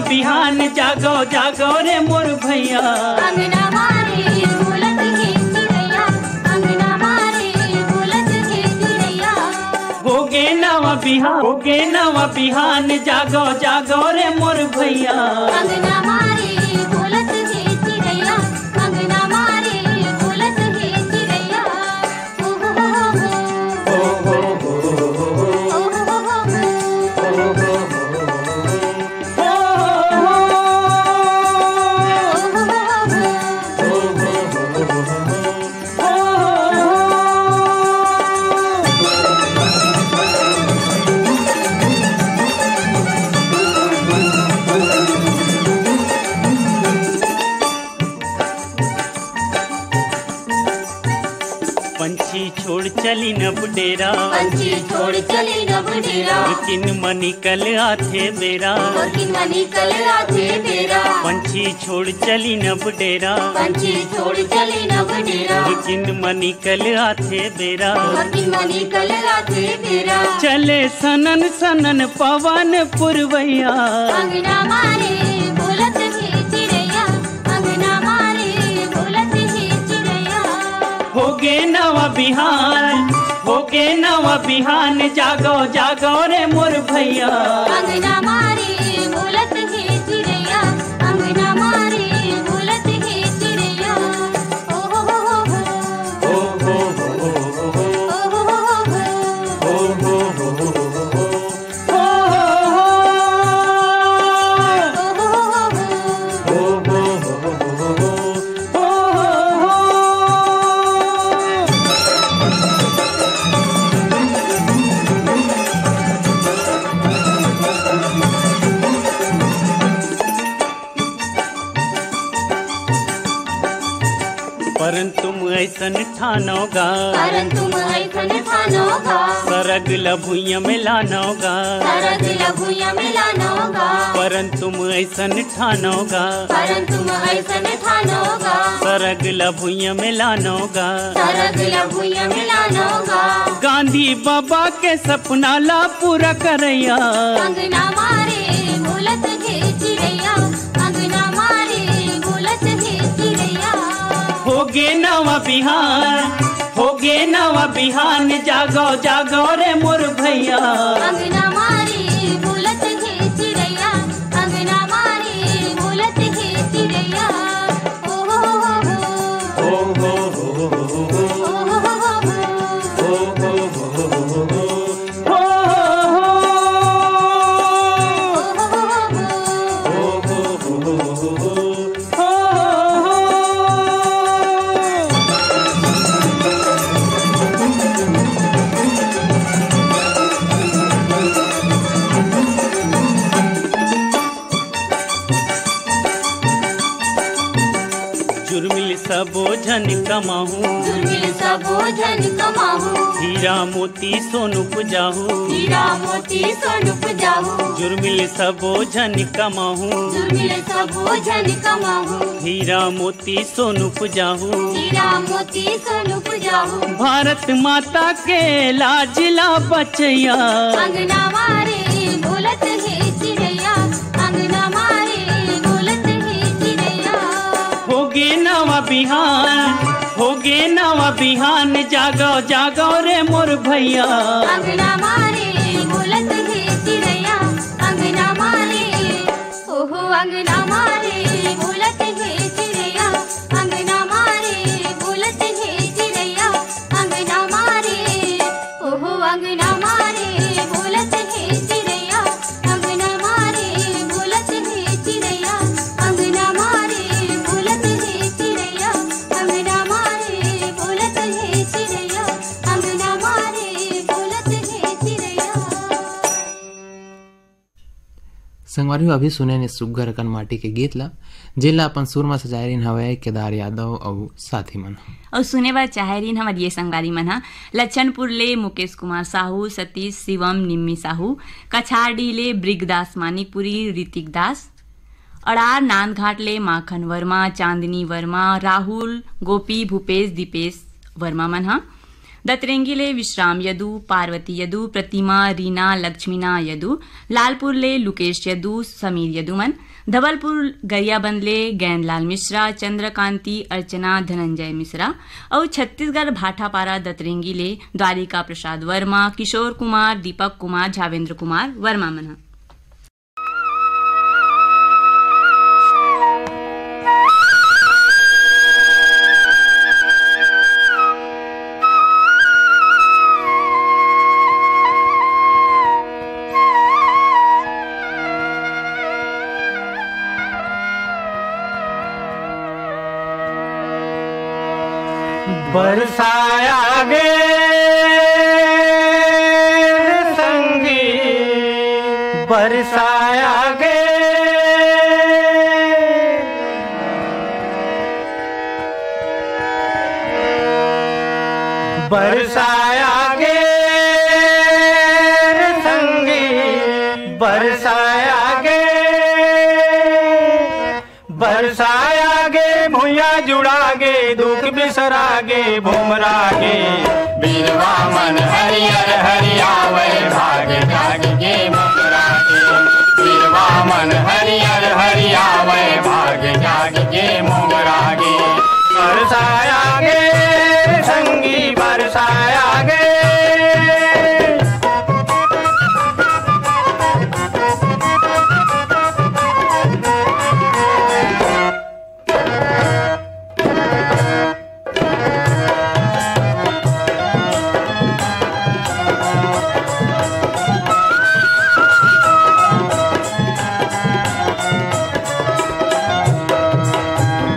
बिहान जागो जागो रे मोर भैया। अंगना मारे बोलत है चिड़ैया, अंगना मारे बोलत है चिड़ैया। होगे नवा बिहान जागो जागो रे मोर भैया। अंगना मारे बोलत है चिड़ैया, अंगना मारे बोलत है चिड़ैया। ओ हो हो हो, पंछी छोड़ चली न बुडेरा, पंछी छोड़ चली न बुडेरा। किन मनी कल आथे बेरा, किन मनी कल आथे बेरा। पंछी छोड़ चली न बुडेरा, पंछी छोड़ चली न बुडेरा। किन मनी कल आथे बेरा, किन मनी कल आथे बेरा। चले सनन सनन पवन पुरवैया। अंगना मारे बोलत है चिड़ैया, अंगना मारे बोलत है चिड़ैया। होगे नवा बिहान जागो जागो रे मोर भैया। अंगना मारे बोलत है चिड़ैया, अंगना मारे बोलत है चिड़ैया। ओ हो हो हो, ओ हो हो ओ हो हो हो, हो हो हो हो, ओ हो हो हो। परंतु तुम ऐसन ठानोगा, परंतु तुम ऐसन ठानोगा। सरग लभुइया में लानोगा, सरग लभुइया में लानोगा। परंतु तुम ऐसन ठानोगा, परंतु तुम ऐसन ठानोगा। सरग लभुइया में लानोगा, सरग लभुइया में लानोगा। गांधी बाबा के सपना ला पूरा करैया। अंगना मारे बोलत है चिड़ैया, अंगना मारे बोलत है चिड़ैया। होगे नवा बिहान जागो जागो रे मोर भैया। अंगना मारे बोलत है चिड़ैया, अंगना मारे बोलत है चिड़ैया। ओ हो हो हो, ओ हो हो हो, ओ हो हो हो, ओ हो हो हो, हो जुर्मिल सबो झन कमाहू, जुर्मिल सबो झन कमाहू। हीरा मोती सोनु पुजाहू, हीरा मोती सोनु पुजाहू। जुर्मिल सबो झन कमाहू, जुर्मिल सबो झन कमाहू। हीरा मोती सोनु पुजाहू, हीरा मोती सोनु पुजाहू। भारत माता के लाजला बचैया। अंगना मारे बोलत है चिड़ैया, अंगना मारे बोलत है चिड़ैया। होगे नवा बिहान जागो जागो रे मोर भैया। अंगना मारे बोलत है चिड़ैया, अंगना मारे ओहो अंगना मारे बोलत है चिड़ैया, अंगना मारे बोलत है चिड़ैया, अंगना मारे ओहो अंगना मारे बोलत है चिड़ैया, अंगना मारे बोलत है चिड़ैया, अंगना मारे बोलत है चिड़ैया, अंगना मारे बोलत है चिड़ैया, अंगना मारे बोलत है चिड़ैया। संगवारी अभी सुने ने सुग्घर अकन माटी के गीत ला जेला अपन सुर में सजायरीन हवे केदार यादव और साथी मन और सुने बार चाहेरीन हमार ये संगवारी मन हा लच्छनपुर ले मुकेश कुमार साहू, सतीश शिवम निम्मी साहू, कछाड़ी ले ब्रिगदास मानिकपुरी, ऋतिक दास, अड़ार नांदघाट ले माखन वर्मा, चांदनी वर्मा, राहुल, गोपी, भूपेश, दीपेश वर्मा मन हा दतरेंगीले विश्राम यदु, पार्वती यदु, प्रतिमा रीना लक्ष्मीना यदु, लालपुरले लुकेश यदु, समीर यदुमन, धवलपुर गरियाबंदले गैंदलाल मिश्रा, चंद्रकांति अर्चना धनंजय मिश्रा और छत्तीसगढ़ भाटापारा दतरेंगीले द्वारिका प्रसाद वर्मा, किशोर कुमार, दीपक कुमार, झावेंद्र कुमार वर्मा मना। बरसाया गे संगी, बरसाया गे बरसाया गे संगी, बरसाया गे, बरसाया गे भुइया जुड़ागे, दुख बिसरागे भुमरागे, बीरवा मन हरियर हरियावे भाग जाग गे मुमरागे, बीरवा मन हरियर हरियावे भाग जाग गे मुमरागे। बरसाया गे संगी, बरसाया गे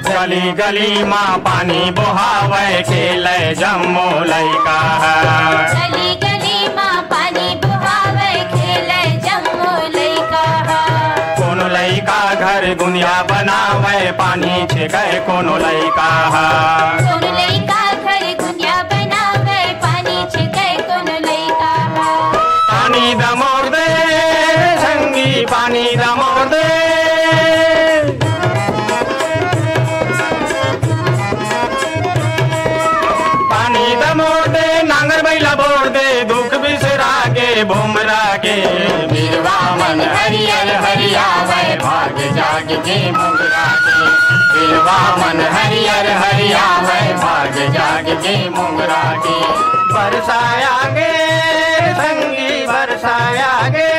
गली गली माँ पानी बहावे खेले जम्मो लैका, गली गली माँ पानी बहावे खेले जम्मो लैका, कोनो लैका घर दुनिया बनावे पानी छिके कोनो लैका, कोनो लैका घर दुनिया बनावे पानी छिके कोनो लैका, पानी दमोर दे संगी, पानी दमोर दे, नांगर बैला बोर दे दुख बिसरागे भुमरागे, बीरवा मन हरियर हरियावे भाग जाग गे मुमरागे, बीरवा मन हरियर हरियावे भाग जाग गे मुमरागे। बरसाया गे संगी, बरसाया गे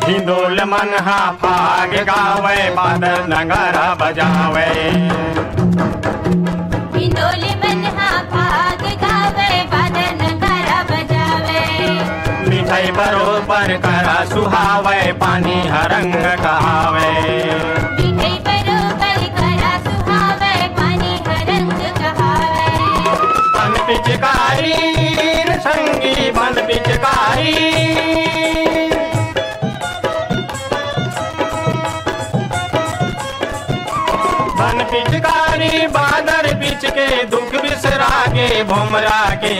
हिंदोल मन हा फाग गावे, बादल नगारा बजावे, हिंदोल मन हा फाग गावे, बादल नगारा बजावे, मिठाई बरोबर करा सुहावे, पानी हरंग कहावे, मिठाई बरोबर करा सुहावे, पानी हरंग कहावे, बन पिचकारी संगी, बन पिचकारी, बन पिचकारी बादर पिच के दुख बिसरागे भुमरागे,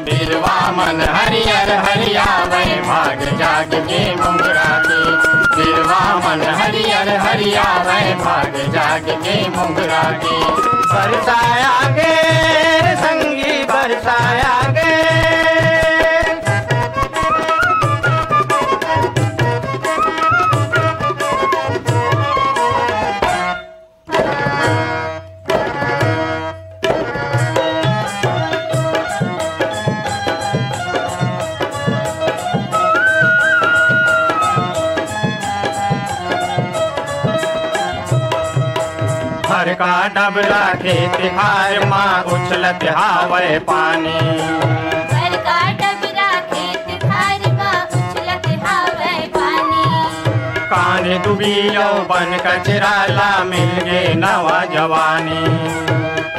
बीरवा मन हरियर हरियावे भाग जाग गे मुमरागे, बीरवा मन हरियर हरियावे भाग जाग गे मुमरागे। बरसाया गे संगी, बरसाया गे हर का डबला खेत हार माँ उछलत हावे पानी, घर का डबरा खेत खार माँ उछलत हावे पानी, कान डूबियो बन कचराला मिल गे नवा जवानी,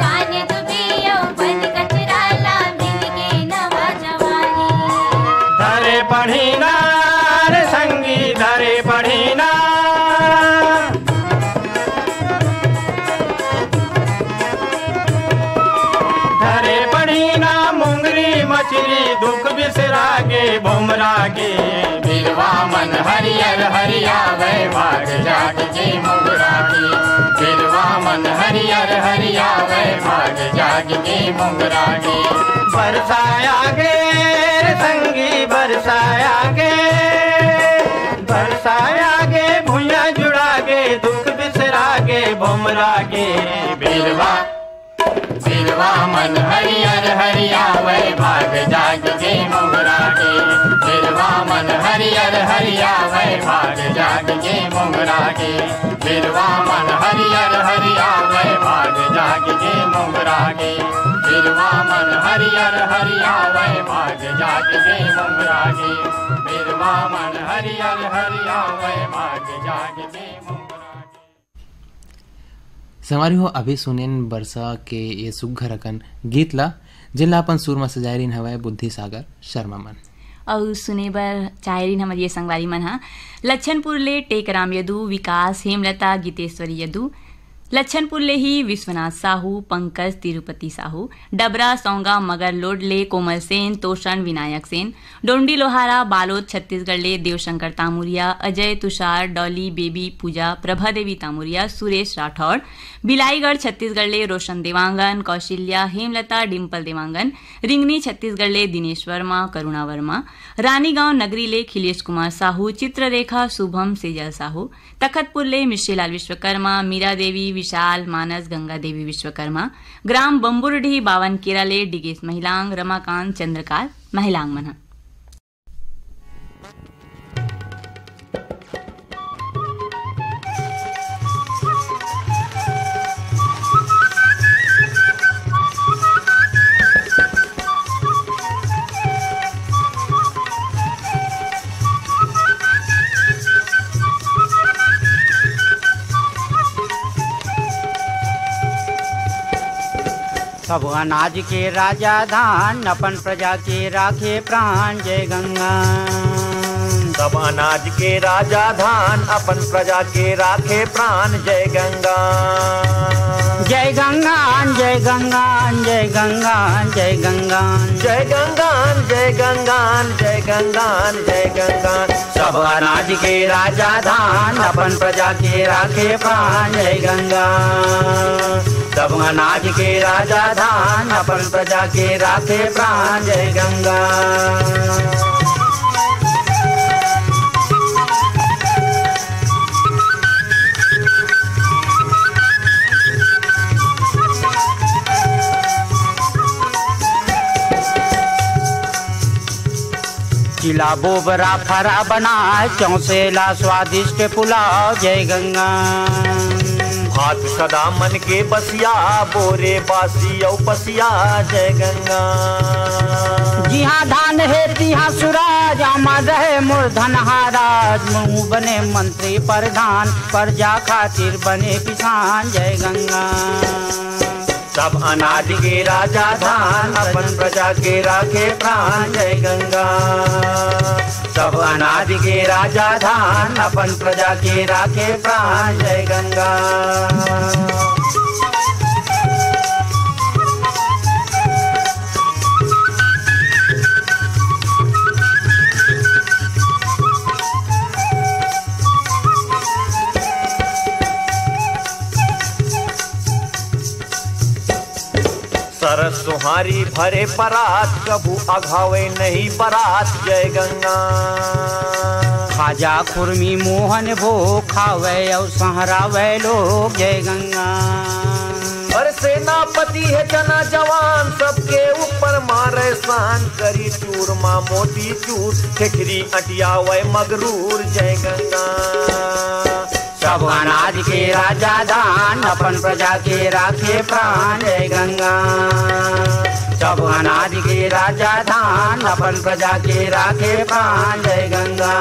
कान डूबियो बन कचराला मिल गे नवा जवानी, धरे पढ़ी नार संगी, धरे पढ़ी नार मछली दुख बिसरागे भुमरागे बिरवा मन हरियर हरियावे भाग जाग के मुंगरागे बिरवा मन हरियर हरियावे भाग जाग के मुंगरागे बरसाया गे संगी बरसाया गे भुइया जुड़ागे दुख बिसरागे भुमरागे बिरवा मन हरियर हरियावे भाग जाग के मुंगरागे बिरवा मन हरियर हरियावे भाग जाग के मुंगरागे बिरवा मन हरियर हरियावे भाग जाग के मुंगरागे बिरवा मन हरियर हरियावे भाग जाग के मुंगरागे बिरवा मन हरियर हरियावे भाग जाग के मुंगरागे। संगवारी हो अभी सुनेन बरसा के ये सुघर अकन गीत ला जिनला अपन सुर में सजायरीन हवाए बुद्धि सागर शर्मा मन और सुने बर चाहरीन हमर ये संगवारी मन हा लच्छनपुर ले टेकराम यदु विकास हेमलता गीतेश्वरी यदु लच्छनपुर ले ही विश्वनाथ साहू पंकज तिरुपति साहू डबरा सौंगा मगर लोडले कोमल सेन तोषण विनायक सेन डोंडी लोहारा बालोद छत्तीसगढ़ ले देवशंकर तामुरिया अजय तुषार डॉली बेबी पूजा प्रभा देवी तामुरिया सुरेश राठौड़ बिलाईगढ़ छत्तीसगढ़ ले रोशन देवांगन कौशल्या हेमलता डिम्पल देवांगन रिंगनी छत्तीसगढ़ ले दिनेश वर्मा करुणा वर्मा रानीगांव नगरी ले खिलेश कुमार साहू चित्ररेखा शुभम सेजल साहू तखतपुर ले मिश्रीलाल विश्वकर्मा मीरा देवी विशाल मानस गंगा देवी विश्वकर्मा ग्राम बम्बुरडी बावन केराले डिगेश महिलांग रमाकांत चंद्रकाल महिलांग मन सब अनाज के राजा धान अपन प्रजा के राखे प्राण जय गंगा सब अनाज के राजा धान अपन प्रजा के राखे प्राण जय गंगा जय गंगा जय गंगा जय गंगा जय गंगा जय गंगा जय गंगा जय गंगा जय गंगा सब अनाज के राजा धान अपन प्रजा के राखे प्राण जय गंगा सब अनाज के राजा धान अपन प्रजा के राखे प्राण जय गंगा चिला बोबरा फरा बना चौसेला स्वादिष्ट पुलाव जय गंगा भात सदा मन के बसिया बोरे बासी औ पसिया जय गंगा जिहाँ धान है तिहाँ सुराज अमर रहे मूर्धन हाराज मुँह बने मंत्री प्रधान प्रजा खातिर बने किसान जय गंगा सब अनाज के राजा धान अपन प्रजा के राखे प्राण जय गंगा सब अनाज के राजा धान अपन प्रजा के राखे प्राण जय गंगा सरस सुहारी भरे परात कभू अघावे नहीं बरात जय गंगा खाजा खुरमी मोहन भोग खावे और सहरावे लोग जय गंगा और सेनापति है जना जवान सबके ऊपर मारे शान करी चूरमा मोती चूर खेखरी अटिया वे मगरूर जय गंगा सब अनाज के राजा धान अपन प्रजा के राखे प्राण जय गंगा सब अनाज के राजा धान अपन प्रजा के राखे प्राण जय गंगा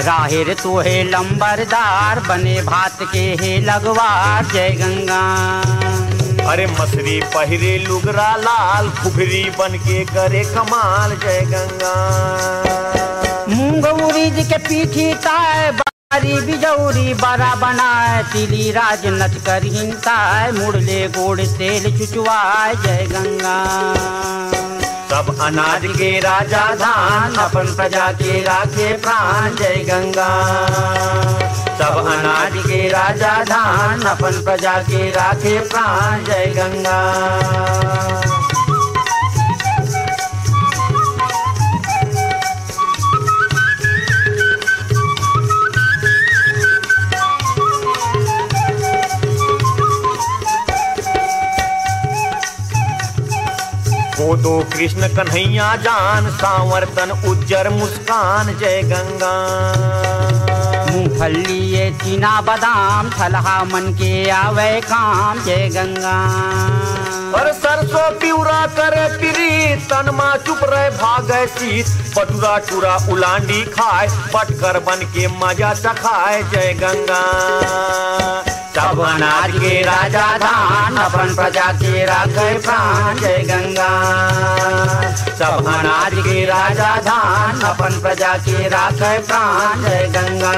राहिर तोहे लंबरदार बने भात के हे लगवार जय गंगा अरे मसरी पहिरे लुगरा लाल खुबरी बन के करे कमाल जय गंगा। मूंग उड़ीद के पीठी ताय बारी बिजौरी बड़ा बनाए तिली राज नच कर हिंताय मुड़ले गोड़ तेल चुचवाए जय गंगा। सब अनाज के राजा धान अपन प्रजा के राखे प्राण जय गंगा। सब अनाज के राजा धान अपन प्रजा के राखे प्राण जय गंगा। दो कृष्ण कन्हैया जान सांवरतन उज्जर मुस्कान जय गंगा। मूंगफली ये चीना बादाम फलहा मन के आवे काम जय गंगा। और सरसों पिउरा करे पिरी तनमा चुप रहे भागे शीत पटुरा टूरा उलांडी खाए पटकर बन के मजा चखाए जय गंगा। सब अनाज के राजा धान अपन प्रजा के राखे प्राण जय गंगा। सब अनाज के राजा धान अपन प्रजा के राखे प्राण जय गंगा।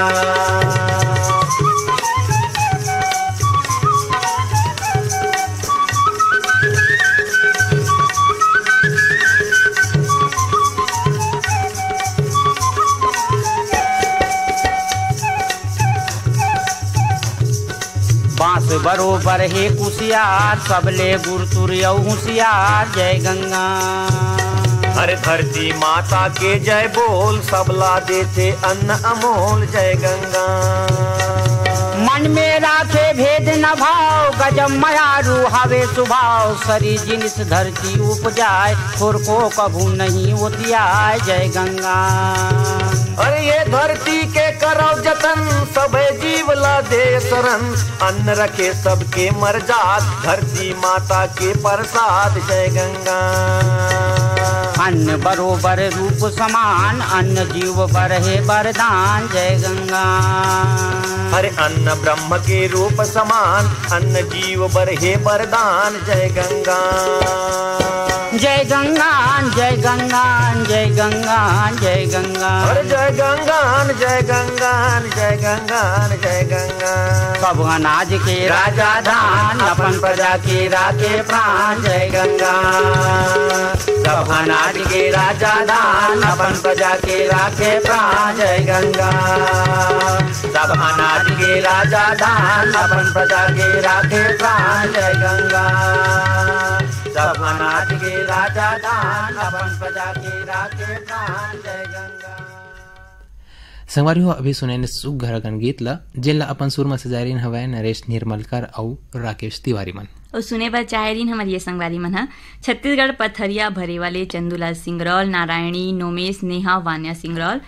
बांस बरोबर हे कुशियार सबले गुरतुर होशियार जय गंगा। हर धरती माता के जय बोल सबला देते अन्न अमोल जय गंगा। मन में राखे भेद न भाव गजब मयारू हवे सुभाव सरी जिनिस धरती उपजाए छोर को कभू नहीं ओतियाए जय गंगा। अरे ये धरती के करो जतन सबे जीव ला दे शरण अन्न रखे सबके मर्जात धरती माता के प्रसाद जय गंगा। अन्न बरोबर रूप समान अन्न जीव बरहे वरदान जय गंगा। अरे अन्न ब्रह्म के रूप समान अन्न जीव बरहे वरदान जय गंगा। जय गंगा जय गंगा जय गंगा जय गंगा। अरे जय गंगा जय गंगा जय गंगा जय गंगा। सब अनाज के राजा धान अपन प्रजा के राखे प्राण जय गंगा। सब अनाज के राजा धान अपन प्रजा के राखे प्राण जय गंगा। सब अनाज के राजा धान अपन प्रजा के राखे प्राण जय गंगा। सब अनाज के राजा धान अपन प्रजा के राखे प्राण जय गंगा। संगवारी हो अभी सुने सुघर गन गीत ला जिला अपन सुर में सजारीन हवाए नरेश निर्मलकर और राकेश तिवारी मन और सुने बर चाहेरीन हमारी ये संगवारी मन हा छत्तीसगढ़ पथरिया भरे वाले चंदूलाल सिंगरौल नारायणी नोमेश नेहा वान्या सिंगरौल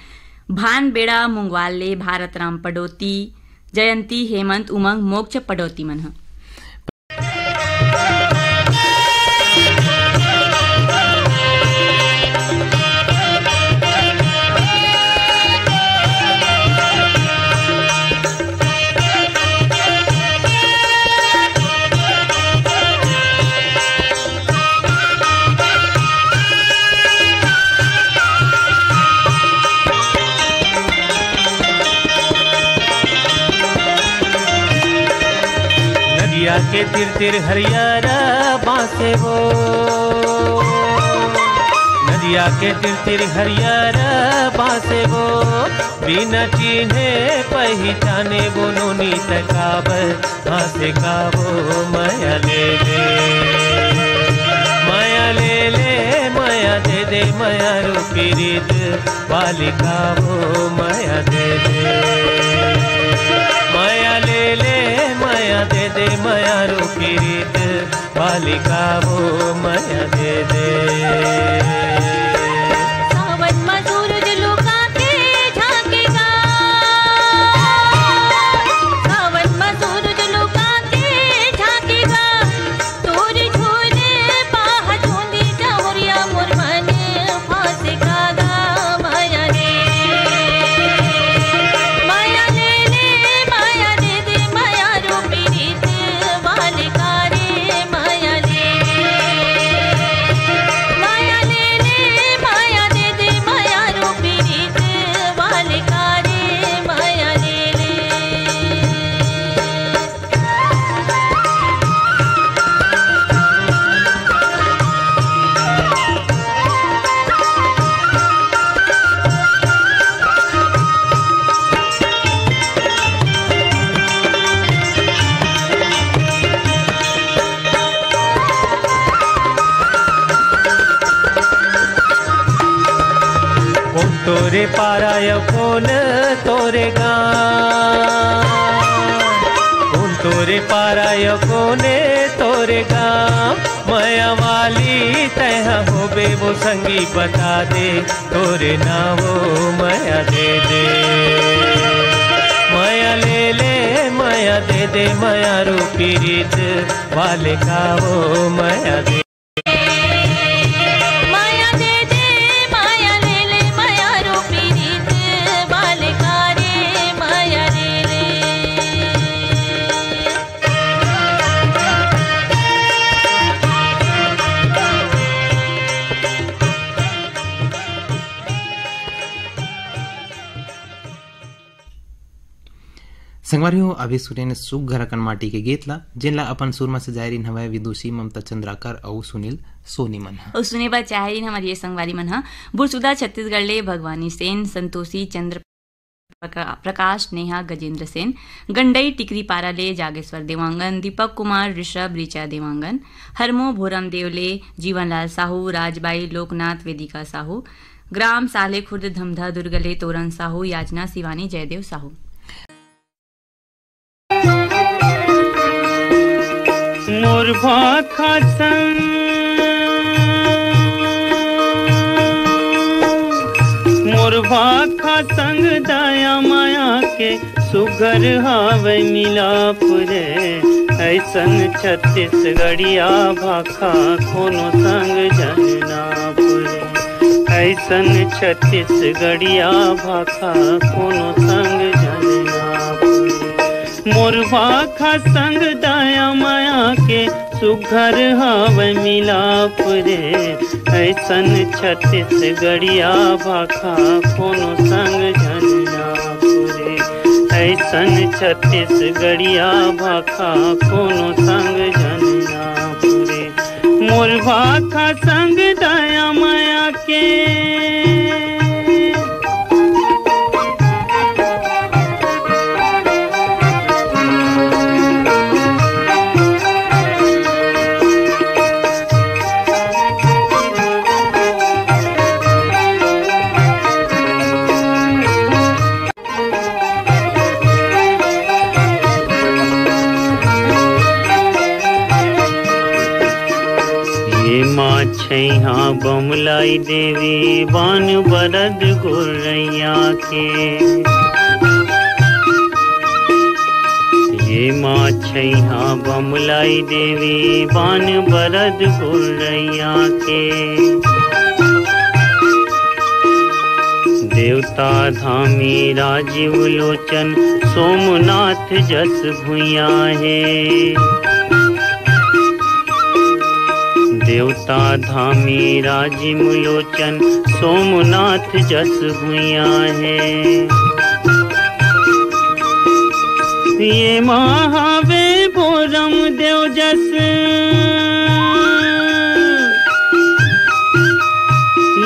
भान बेड़ा मुंगवाले भारत राम पडोती जयंती हेमंत उमंग मोक्ष पडोती मन हा। के तिर तिर हरियारा बांसे वो नदिया के तिर तिर हरियारा बांसे वो बिना चिन्हे पहचाने वो नोनी तकाबर हासे का वो माया ले ले माया ले ले माया दे दे माया रूपी रीत बालिका वो माया दे दे माया ले ले माया दे दे माया रूपी रीत बालिका वो माया दे दे। सावन में सूरज लुका के झांकेगा सावन में सूरज लुका के झांकेगा तोरी झूले बाह झूली जहुरिया मोर मन फांसे खागा माया ले माया दे दे माया रूपी रीत बालिका रे माया तोरे पाराय कौन तोरे गाँव, कौन तोरे पाराय कोने तोरे गाँव। माया वाली तह होबे वो संगी बता दे, तोरे नावो माया दे दे। माया ले ले माया दे दे, माया रूपी रीत वाले का वो माया दे। संगवारियों अभी सुने सुख घर अकन माटी के गीत ला, जिनला अपन सुरमा से जायरीन हवाए विदुषी ममता चंद्राकर और सुनील सोनी मन और सुने बा चाहरीन हमारी ये संगवारी मन हा बुरसुदा छत्तीसगढ़ ले भगवानी सेन, संतोषी चंद्र प्रकाश, नेहा गजेंद्र सेन, गंडई टिकरी पारा ले जागेश्वर देवांगन, दीपक कुमार, ऋषभ ऋचा देवांगन, हरमो भोरम देवले, जीवनलाल साहू, राजबाई, लोकनाथ, वेदिका साहू, ग्राम साले खुर्द धमधा दुर्गले, तोरन साहू, याजना शिवानी, जयदेव साहू। मोर भाखा संग मोर भाखा संग दया माया के सुगर हावे मिलाप रे। ऐसन छत्तीसगढ़िया भाखा कोनो संग जननाप रे। ऐसन छत्तीसगढ़िया भाखा कोनो संग जननाप रे। मोर भाखा संग दया माया के सुघर हावे मिलाप रे। ऐसन छत्तीसगढ़िया भाखा कोनो संग जननाप रे। ऐसन छत्तीसगढ़िया भाखा कोनो संग जननाप रे। मोर भाखा संग दया माया के छैहा बमलाई देवी बान बरद गोरैया के। ये माँ छैहा बमलाई देवी बान बरद गोरैया के। देवता धामी राजीव लोचन सोमनाथ जस भुइया है। देवता धामी राजीव लोचन सोमनाथ जस भुइया है। ये महावे भोरम देव जस,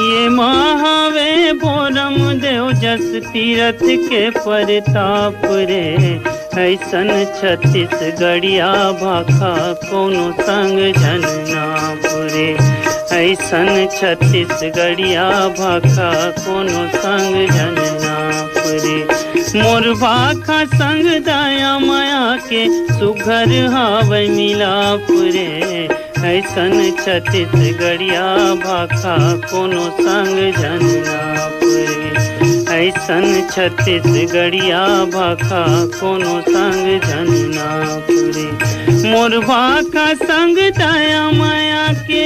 ये महावे भोरम देव जस तीरथ के परताप रे। ऐसन छत्तीसगढ़िया भाखा कोनो संग जननाप रे। ऐसन छत्तीसगढ़िया भाखा कोनो संग जननाप रे। मोर भाखा संग दया माया के सुघर हावे मिलाप रे। ऐसन छत्तीसगढ़िया भाखा कोनो संग जननाप रे। ऐसन छत्तीसगढ़िया भाखा कोनो संग जननाप रे। मोर भाखा संग दया माया के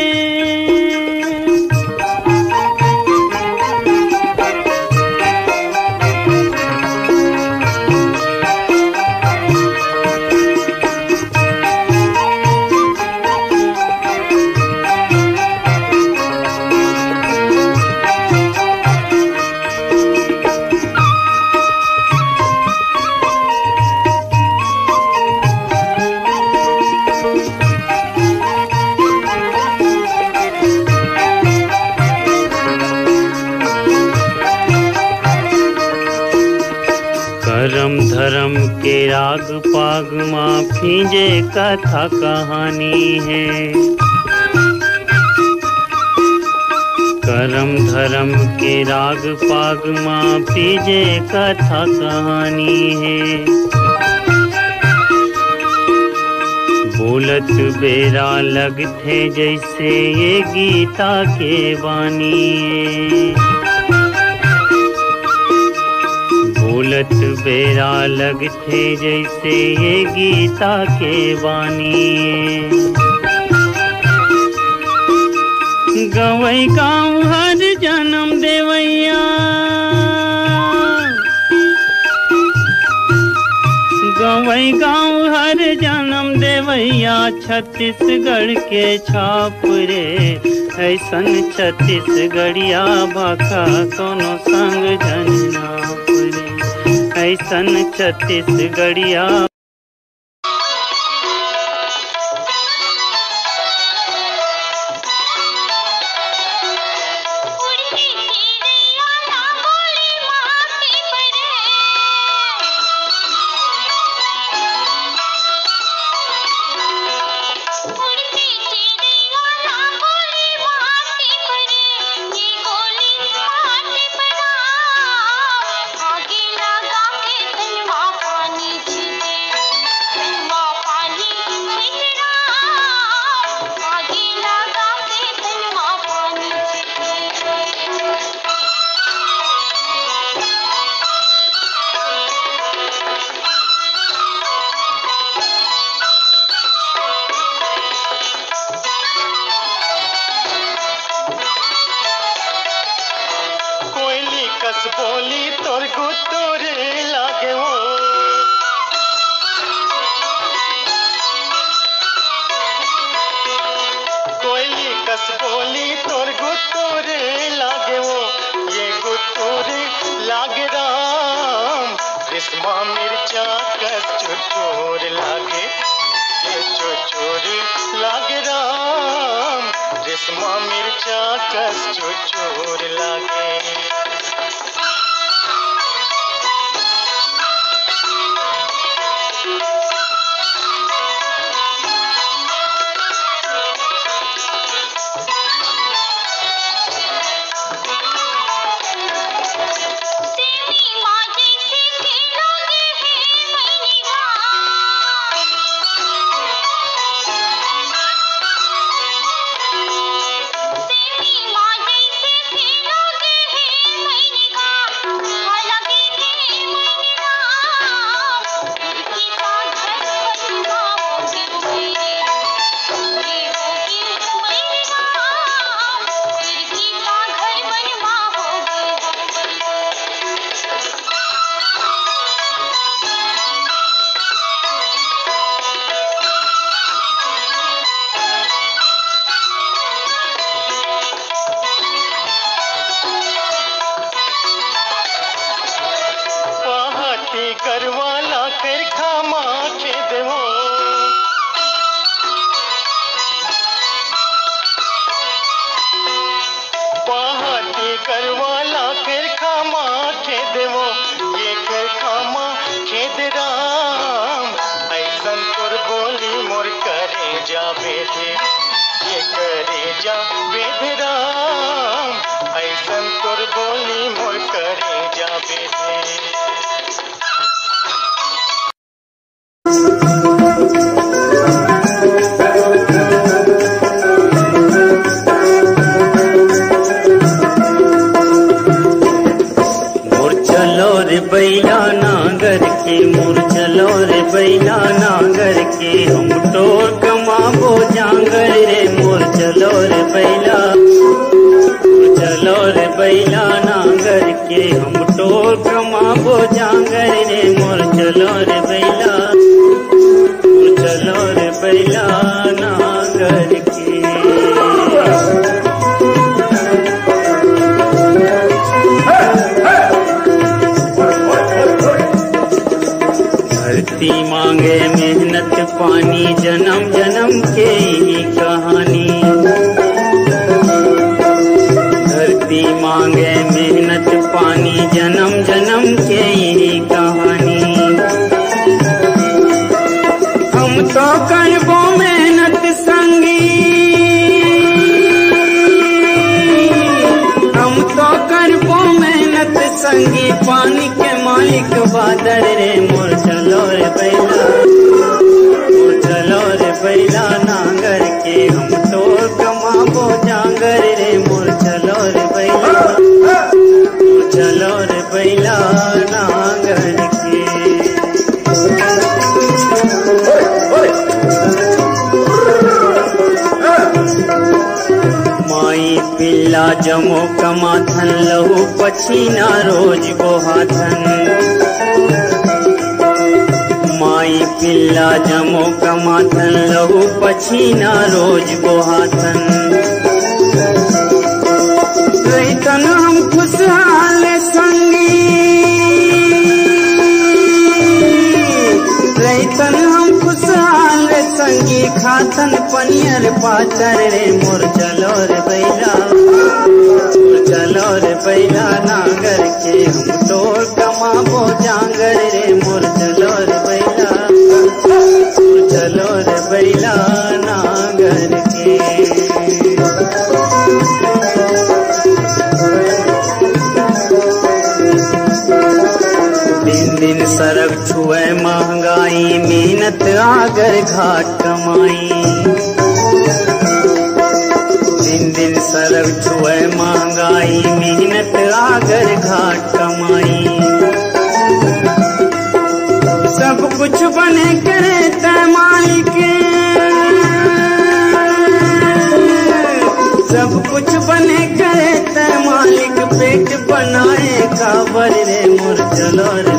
धर्म के राग पाग माँ भींजे कथा कहानी है। करम धर्म के राग पाग माँ पीजे कथा कहानी है। बोलत बेरा लगथे जैसे ये गीता के वाणी है। बोलत बेरा लगथे जैसे ये गीता के वाणी है। गवई गाँव हर जन्म देवैया, गवई गाँव हर जन्म देवैया। छत्तीसगढ़ के छाप रे ऐसन छत्तीसगढ़िया भाखा कोनो संग जनना रे ऐसन छत्तीसगढ़िया। बोली तोर गुतुर लागे वो, कोयली कस बोली तोर गुतुर लागे वो। ये गुतुर लागे राम रेशमा मिर्चा कस चुचोर लागे। ये चुचोर लागे राम रेशमा मिर्चा कस चुचोर लागे। करवाला कर खामा खेद हो, पहाड़ी करवाला कर खामा खेद हो। ये कर खामा खेद राम ऐसन तोर बोली मोर करे जा बेदे। ये करे जा बेद राम ऐसन तोर बोली मोर करे जा बेदे। बैला नांगर के मुर चलो रे बैला नांगर के हम टोर कमाबो जांगर रे। मोर चलो रे बैला, चलो रे बैला नांगर के हम टोर कमाबो संगी पानी के मालिक बादर रे मोर चलो रे बैला, मोर चलो रे बैला नांगर के हम तो कमाबो जांगर रे मोर चलो रे बैला, मोर चलो रे बैला नांगर के। माई पिल्ला जमो कमाथन लहू पछीना रोज गोहाथन, माई पिल्ला जमो कमाथन लहू पछीना रोज गोहाथन। रैतन हम खुशहाल संगी, रैतन हम खुशहाल संगी खाथन पनियर पाचर रे मोर चलो रे बैला, मोर चलो रे बैला नांगर के हम तो कमाबो जांगर रे मोर चलो रे बैला, मोर चलो रे बैला नांगर के। दिन दिन सड़क छुए महंगाई मेहनत आगर घाट कमाई, दिन दिन सड़क छुए महंगाई मेहनत आगर घाट कमाई। सब कुछ बने करे ते मालिक, सब कुछ बने करे ते मालिक पेट बनाए काबर रे मोर चलो रे